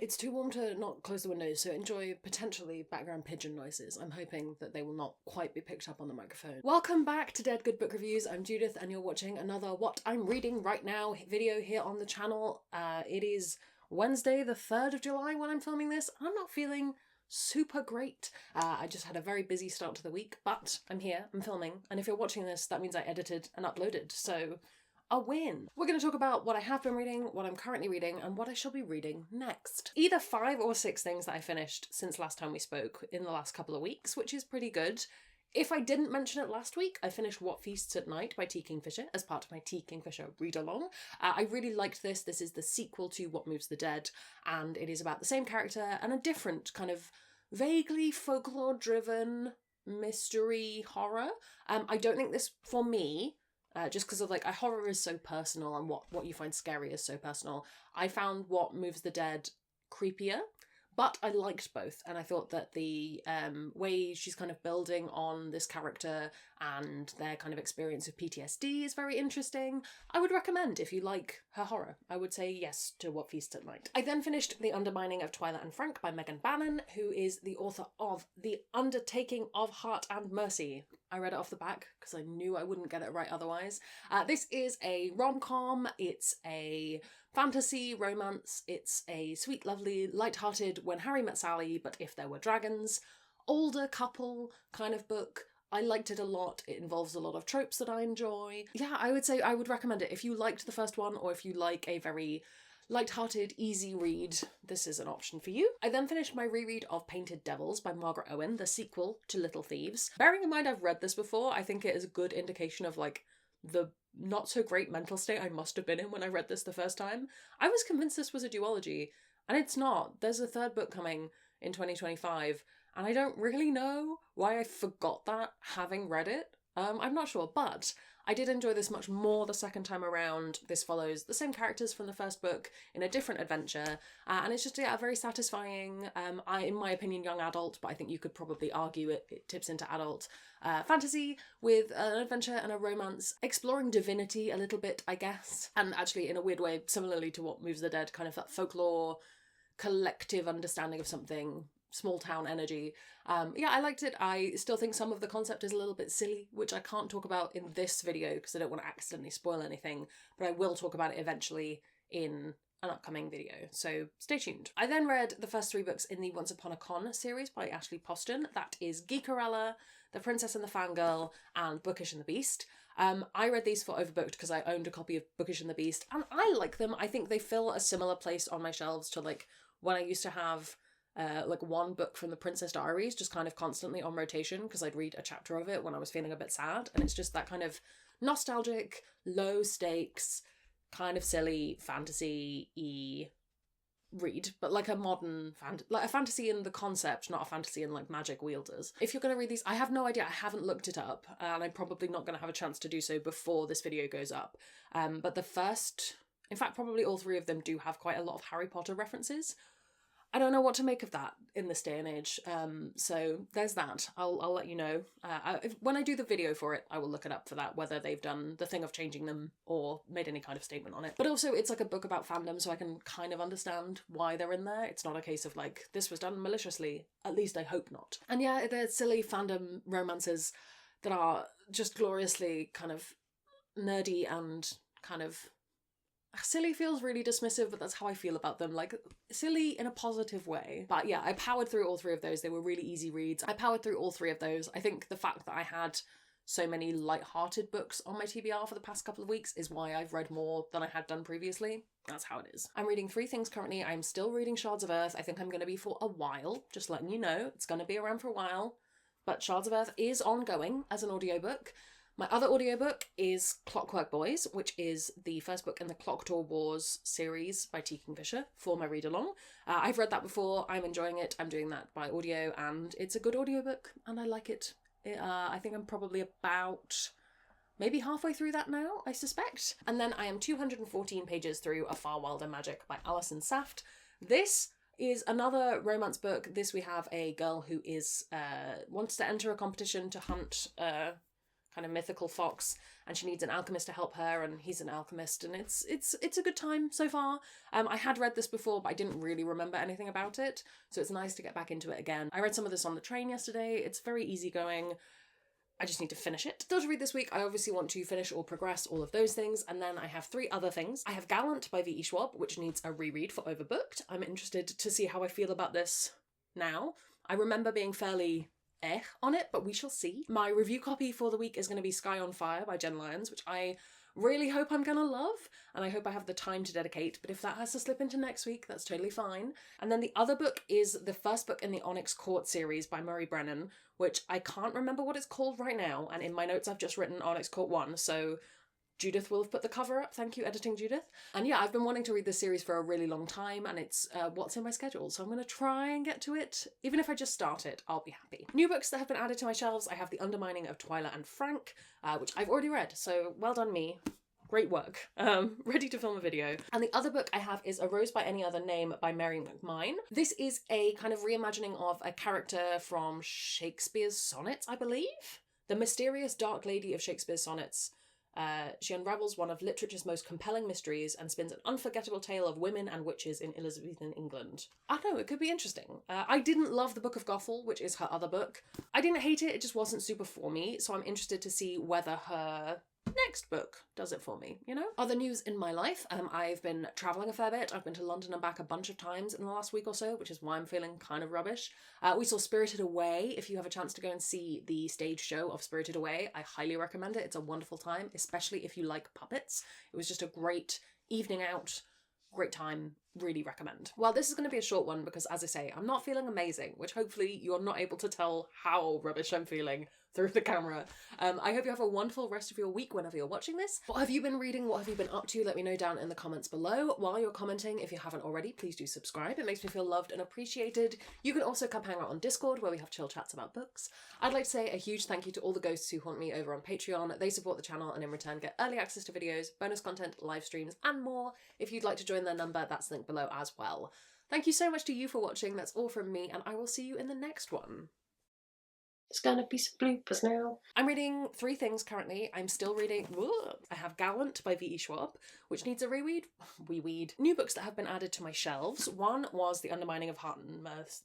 It's too warm to not close the windows, so enjoy potentially background pigeon noises. I'm hoping that they will not quite be picked up on the microphone. Welcome back to Dead Good Book Reviews. I'm Judith and you're watching another What I'm Reading Right Now video here on the channel. It is Wednesday the 3rd of July when I'm filming this. I'm not feeling super great. I just had a very busy start to the week, but I'm here, I'm filming, and if you're watching this, that means I edited and uploaded, so a win. We're going to talk about what I have been reading, what I'm currently reading, and what I shall be reading next. Either 5 or 6 things that I finished since last time we spoke in the last couple of weeks, which is pretty good. If I didn't mention it last week, I finished What Feasts at Night by T. Kingfisher as part of my T. Kingfisher read-along. I really liked this. This is the sequel to What Moves the Dead, and it is about the same character and a different kind of vaguely folklore-driven mystery horror. I don't think this, for me, just because of like, horror is so personal and what you find scary is so personal. I found What Moves the Dead creepier, but I liked both, and I thought that the way she's kind of building on this character and their kind of experience of PTSD is very interesting. I would recommend, if you like her horror, I would say yes to What Feasts at Night. I then finished The Undermining of Twyla and Frank by Megan Bannon, who is the author of The Undertaking of Heart and Mercy. I read it off the back because I knew I wouldn't get it right otherwise. This is a rom-com, it's a fantasy romance, it's a sweet, lovely, light-hearted When Harry Met Sally, but if there were dragons, older couple kind of book. I liked it a lot. It involves a lot of tropes that I enjoy. Yeah, I would say I would recommend it. If you liked the first one, or if you like a very light-hearted, easy read, this is an option for you. I then finished my reread of Painted Devils by Margaret Owen, the sequel to Little Thieves. Bearing in mind I've read this before, I think it is a good indication of like the not so great mental state I must have been in when I read this the first time. I was convinced this was a duology, and it's not. There's a 3rd book coming in 2025, and I don't really know why I forgot that having read it. I'm not sure, but I did enjoy this much more the second time around. This follows the same characters from the first book in a different adventure, and it's just a very satisfying, in my opinion, young adult, but I think you could probably argue it tips into adult fantasy with an adventure and a romance, exploring divinity a little bit, I guess, and actually in a weird way, similarly to What Moves the Dead, kind of that folklore, collective understanding of something, small town energy. Yeah, I liked it. I still think some of the concept is a little bit silly, which I can't talk about in this video because I don't want to accidentally spoil anything, but I will talk about it eventually in an upcoming video, so stay tuned. I then read the first 3 books in the Once Upon a Con series by Ashley Poston. That is Geekerella, The Princess and the Fangirl, and Bookish and the Beast. I read these for Overbooked because I owned a copy of Bookish and the Beast, and I like them. I think they fill a similar place on my shelves to like when I used to have like one book from the Princess Diaries just kind of constantly on rotation because I'd read a chapter of it when I was feeling a bit sad, and it's just that kind of nostalgic, low stakes, kind of silly fantasy-y read, but like a modern like a fantasy in the concept, not a fantasy in like magic wielders. If you're going to read these, I have no idea, I haven't looked it up, and I'm probably not going to have a chance to do so before this video goes up, but the first, in fact probably all 3 of them do have quite a lot of Harry Potter references. I don't know what to make of that in this day and age, so there's that. I'll let you know. When I do the video for it, I will look it up for that, whether they've done the thing of changing them or made any kind of statement on it. But also, it's like a book about fandom, so I can kind of understand why they're in there. It's not a case of like, this was done maliciously. At least I hope not. And yeah, they're silly fandom romances that are just gloriously kind of nerdy and kind of... Silly feels really dismissive, but that's how I feel about them. Like, silly in a positive way. But yeah, I powered through all 3 of those. They were really easy reads. I powered through all 3 of those. I think the fact that I had so many light-hearted books on my TBR for the past couple of weeks is why I've read more than I had done previously. That's how it is. I'm reading 3 things currently. I'm still reading Shards of Earth. I think I'm going to be for a while. Just letting you know. It's going to be around for a while. But Shards of Earth is ongoing as an audiobook. My other audiobook is Clockwork Boys, which is the first book in the Clocktor Wars series by T. Kingfisher for my read-along. I've read that before, I'm enjoying it, I'm doing that by audio, and it's a good audiobook, and I like it. I think I'm probably about maybe halfway through that now, I suspect. And then I am 214 pages through A Far Wilder Magic by Alison Saft. This is another romance book. This we have a girl who is wants to enter a competition to hunt kind of mythical fox, and she needs an alchemist to help her, and he's an alchemist, and it's a good time so far. I had read this before, but I didn't really remember anything about it, so it's nice to get back into it again. I read some of this on the train yesterday. It's very easygoing. I just need to finish it. Still to read this week, I obviously want to finish or progress all of those things, and then I have 3 other things. I have Gallant by V.E. Schwab, which needs a reread for Overbooked. I'm interested to see how I feel about this now. I remember being fairly on it, but we shall see. My review copy for the week is going to be Sky on Fire by Jen Lyons, which I really hope I'm gonna love, and I hope I have the time to dedicate, but if that has to slip into next week, that's totally fine. And then the other book is the first book in the Onyx Court series by Murray Brennan, which I can't remember what it's called right now, and in my notes I've just written Onyx Court 1, so Judith will have put the cover up. Thank you, editing Judith. And yeah, I've been wanting to read this series for a really long time, and it's what's in my schedule, so I'm going to try and get to it. Even if I just start it, I'll be happy. New books that have been added to my shelves, I have The Undermining of Twyla and Frank, which I've already read, so well done me. Great work. Ready to film a video. And the other book I have is A Rose by Any Other Name by Mary McMine. This is a kind of reimagining of a character from Shakespeare's sonnets, I believe. The mysterious dark lady of Shakespeare's sonnets. She unravels one of literature's most compelling mysteries and spins an unforgettable tale of women and witches in Elizabethan England. I don't know, it could be interesting. I didn't love The Book of Gothel, which is her other book. I didn't hate it, it just wasn't super for me, so I'm interested to see whether her next book does it for me, you know? Other news in my life, I've been travelling a fair bit. I've been to London and back a bunch of times in the last week or so, which is why I'm feeling kind of rubbish. We saw Spirited Away. If you have a chance to go and see the stage show of Spirited Away, I highly recommend it. It's a wonderful time, especially if you like puppets. It was just a great evening out, great time, really recommend. Well, this is going to be a short one because, as I say, I'm not feeling amazing, which hopefully you're not able to tell how rubbish I'm feeling through the camera. I hope you have a wonderful rest of your week whenever you're watching this. What have you been reading? What have you been up to? Let me know down in the comments below. While you're commenting, if you haven't already, please do subscribe. It makes me feel loved and appreciated. You can also come hang out on Discord where we have chill chats about books. I'd like to say a huge thank you to all the ghosts who haunt me over on Patreon. They support the channel and in return get early access to videos, bonus content, live streams, and more. If you'd like to join their number, that's linked below as well. Thank you so much to you for watching. That's all from me, and I will see you in the next one. It's gonna be some bloopers now. I'm reading 3 things currently. I'm still reading... I have Gallant by V.E. Schwab, which needs a reread. New books that have been added to my shelves. One was The Undermining of Heart and Mirth.